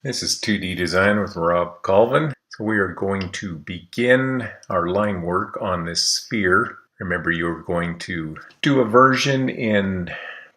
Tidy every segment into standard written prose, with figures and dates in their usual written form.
This is 2D Design with Rob Colvin. So we are going to begin our line work on this sphere. Remember, you're going to do a version in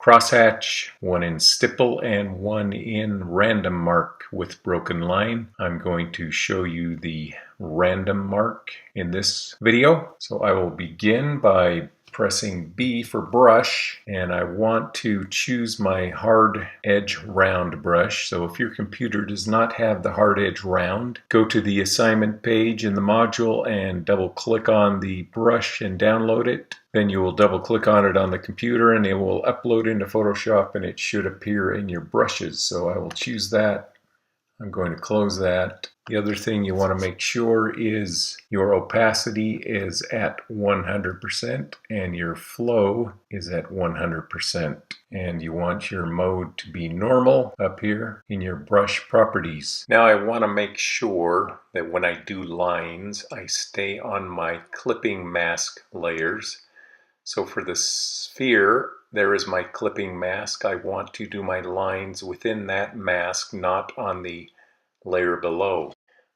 crosshatch, one in stipple, and one in random mark with broken line. I'm going to show you the random mark in this video. So I will begin by pressing B for brush, and I want to choose my hard edge round brush. So if your computer does not have the hard edge round, go to the assignment page in the module and double click on the brush and download it. Then you will double click on it on the computer and it will upload into Photoshop and it should appear in your brushes. So I will choose that. I'm going to close that. The other thing you want to make sure is your opacity is at 100% and your flow is at 100%. And you want your mode to be normal up here in your brush properties. Now I want to make sure that when I do lines, I stay on my clipping mask layers. So for the sphere, there is my clipping mask. I want to do my lines within that mask, not on the layer below.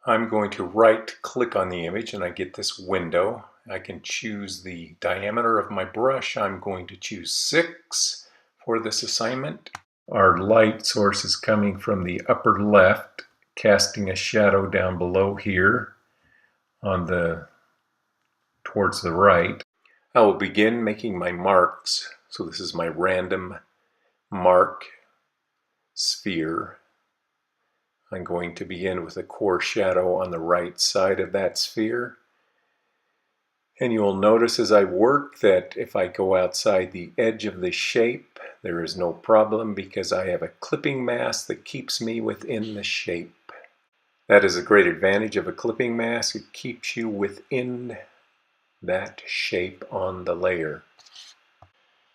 I'm going to right click on the image and I get this window. I can choose the diameter of my brush. I'm going to choose 6 for this assignment. Our light source is coming from the upper left, casting a shadow down below here on towards the right. I will begin making my marks. So this is my random mark sphere. I'm going to begin with a core shadow on the right side of that sphere. And you will notice as I work that if I go outside the edge of the shape, there is no problem because I have a clipping mask that keeps me within the shape. That is a great advantage of a clipping mask. It keeps you within that shape on the layer.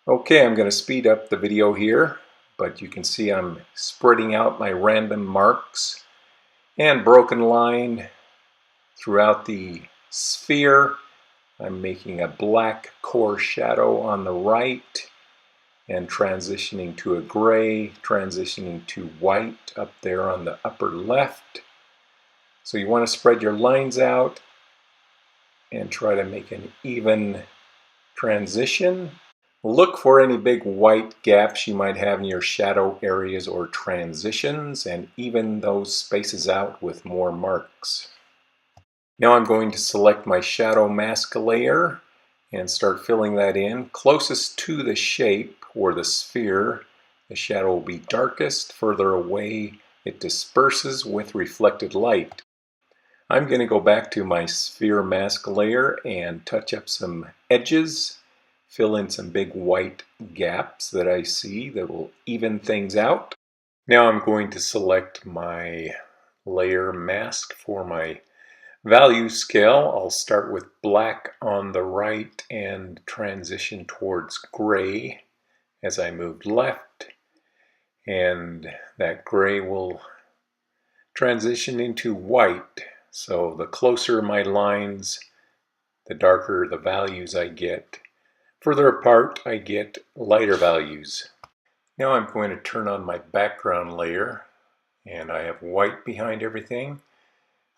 Okay, I'm going to speed up the video here, but you can see I'm spreading out my random marks and broken line throughout the sphere. I'm making a black core shadow on the right and transitioning to a gray, transitioning to white up there on the upper left. So you want to spread your lines out and try to make an even transition. Look for any big white gaps you might have in your shadow areas or transitions and even those spaces out with more marks. Now I'm going to select my shadow mask layer and start filling that in. Closest to the shape or the sphere, the shadow will be darkest. Further away, it disperses with reflected light. I'm going to go back to my sphere mask layer and touch up some edges, fill in some big white gaps that I see that will even things out. Now I'm going to select my layer mask for my value scale. I'll start with black on the right and transition towards gray as I move left. And that gray will transition into white. So the closer my lines, the darker the values I get. Further apart, I get lighter values. Now I'm going to turn on my background layer, and I have white behind everything.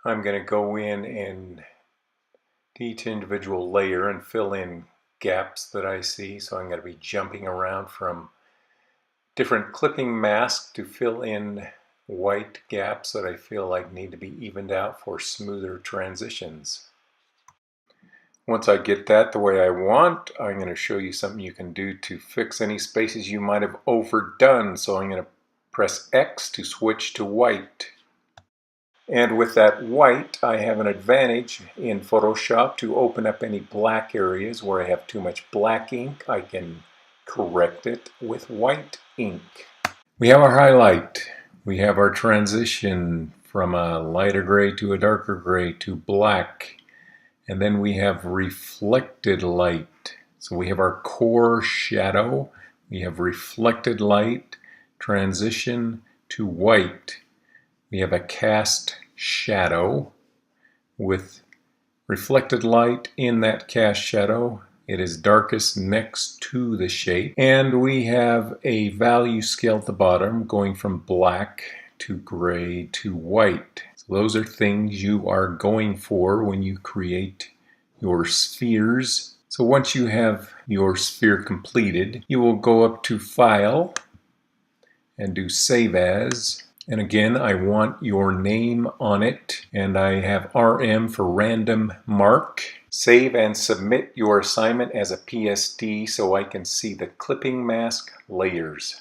I'm going to go in and to each individual layer and fill in gaps that I see. So I'm going to be jumping around from different clipping masks to fill in white gaps that I feel like need to be evened out for smoother transitions. Once I get that the way I want, I'm going to show you something you can do to fix any spaces you might have overdone. So I'm going to press X to switch to white. And with that white, I have an advantage in Photoshop to open up any black areas where I have too much black ink. I can correct it with white ink. We have our highlight. We have our transition from a lighter gray to a darker gray to black. And then we have reflected light. So we have our core shadow. We have reflected light, transition to white. We have a cast shadow with reflected light in that cast shadow. It is darkest next to the shape. And we have a value scale at the bottom going from black to gray to white. So those are things you are going for when you create your spheres. So once you have your sphere completed, you will go up to File and do Save As. And again, I want your name on it, and I have RM for random mark. Save and submit your assignment as a PSD so I can see the clipping mask layers.